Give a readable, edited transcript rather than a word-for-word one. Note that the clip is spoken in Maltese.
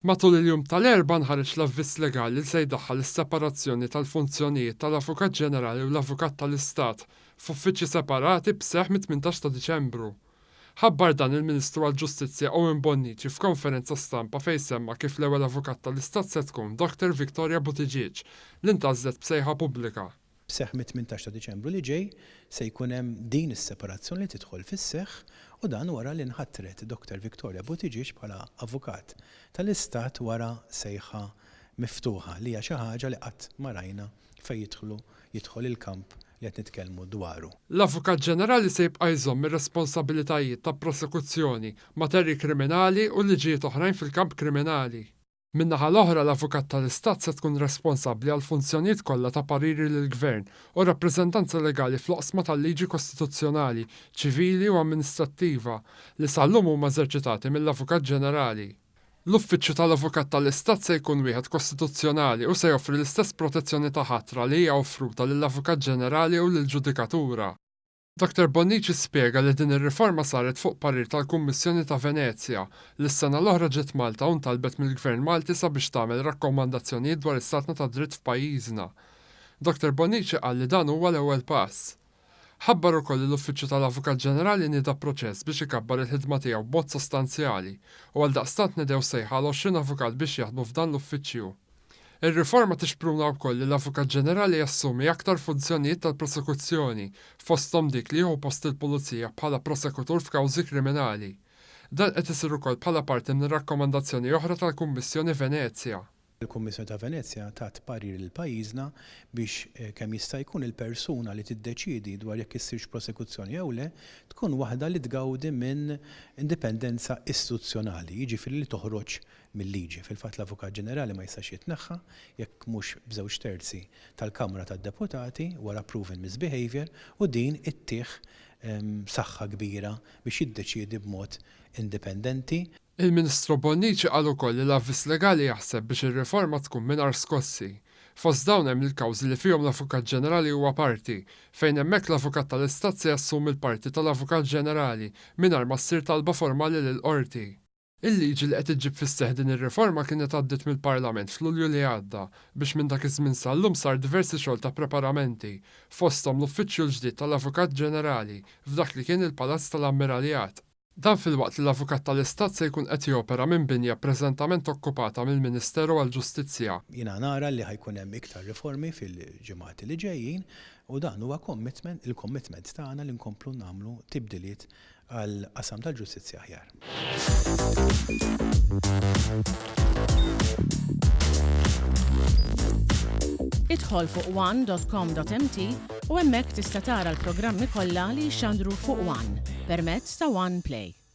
Matul il-jum tal-erba' nħareġ l-avviż legali li se jdaħħal is-separazzjoni tal-funzjonijiet tal-Avukat Ġenerali u l-Avukat tal-Istat f'uffiċċji separati b'seħħ mit-18 ta' Diċembru. Ħabbar dan il-Ministru għall-Ġustizzja Buttigieg f'konferenza stampa fejn semma kif l-ewwel Avukat tal-Istat se tkun Dr Victoria Buttigieg li ntażżet b'sejħa pubblika. B'seħħ mit-18 ta' Diċembru li ġej se jkun hemm din is-separazzjoni li tidħol fis-seħħ u dan wara li nħattret Dr Victoria Buttigieg bħala Avukat tal-Istat wara sejħa miftuħa li hija xi ħaġa li qatt ma rajna fejn jidħol il-kamp li qed nitkellmu dwaru. L-Avukat Ġenerali se jibqa' jżomm ir-responsabbiltajiet ta' prosekuzzjoni, materji kriminali u liġijiet oħrajn fil-kamp kriminali. Min-naħa l-oħra l-Avukat tal-Istat se tkun responsabbli għal funzjonijiet kollha ta' pariri lill-Gvern u rappreżentanza legali fl-oqsma tal-liġi kostituzzjonali, ċivili u amministrattiva li sal-lum huma eżerċitati mill-Avukat Ġenerali. L-Uffiċju tal-Avukat tal-Istat se jkun wieħed kostituzzjonali u se joffri l-istess protezzjoni ta' ħatra li hija offruta lill-Avukat Ġenerali u lill-Ġudikatura. Dr Buttigieg spjega li din ir-riforma saret fuq parir tal-Kummissjoni ta' Venezja li s-sena l-oħra ġiet Malta u ntalbet mill-Gvern Malti sabiex tagħmel rakkomandazzjonijiet dwar is-statna ta' dritt f'pajjiżna. Dr Buttigieg qal li dan huwa l-ewwel pass. Ħabbar ukoll l-Uffiċċju tal-Avukat Ġenerali nieda proċess biex ikabbar il-ħidma tiegħu b'mod sostanzjali u għaldaqstant nedew sejħa l 20 avukat biex jaħdmu f'dan l-uffiċċju. Ir-riforma tixpruna wkoll li l-Avukat Ġenerali jassumi aktar funzjonijiet tal-prosekuzzjoni fosthom dik li jieħu post il-Pulizija bħala prosekutur f'kawżi kriminali. Dan qed isir ukoll bħala parti minn rakkomandazzjoni oħra tal-Kummissjoni Venezja. Il-Kummissjoni ta' Venezja tat parir il pajjiżna biex kemm jista' jkun il-persuna li tiddeċiedi dwar jekk issirx prosekuzzjoni jew le tkun waħda li tgawdi minn indipendenza istituzzjonali, jiġifieri li toħroġ mill-liġi. Fil-fatt l-Avukat Ġenerali ma jistax jitneħħa jekk mhux b'żewġ terzi tal-Kamra tad-Deputati wara proven misbehavior u din ittieħ saħħa kbira biex jiddeċiedi b'mod indipendenti. Il-Ministru Buttigieg qal ukoll li l-avviż legali jaħseb biex ir-riforma tkun mingħajr skossi. Fost dawn hemm il-kawżi li fihom l-Avukat Ġenerali huwa parti, fejn hemmhekk l-Avukat tal-Istat se jassumi l-parti tal-Avukat Ġenerali mingħajr ma ssir talba formali lill-qorti. Il-liġi li qed iġġib fis-seħħ din ir-riforma kienet għaddiet mill-Parlament f'Lulju li għadda biex minn dak iż-żmien sal-lum sar diversi xogħol ta' preparamenti, fosthom l-Uffiċċju l-ġdid tal-Avukat Ġenerali f'dak li kien il-Palazz tal-Ammiraljat. Dan fil-waqt li l-Avukat tal-Istat se jkun qed jopera minn binja preżentament okkupata mill-Ministeru għall-Ġustizzja. Jiena nara li ħajkun hemm iktar riformi fil-ġimgħati li ġejjin u dan huwa il-commitment tagħna li nkomplu nagħmlu tibdiliet għall-qasam tal-ġustizzja aħjar. Idħol fuq one.com.mt u hemmhekk tista' tara l-programmi kollha li jxandru fuq One permezz ta' One Play.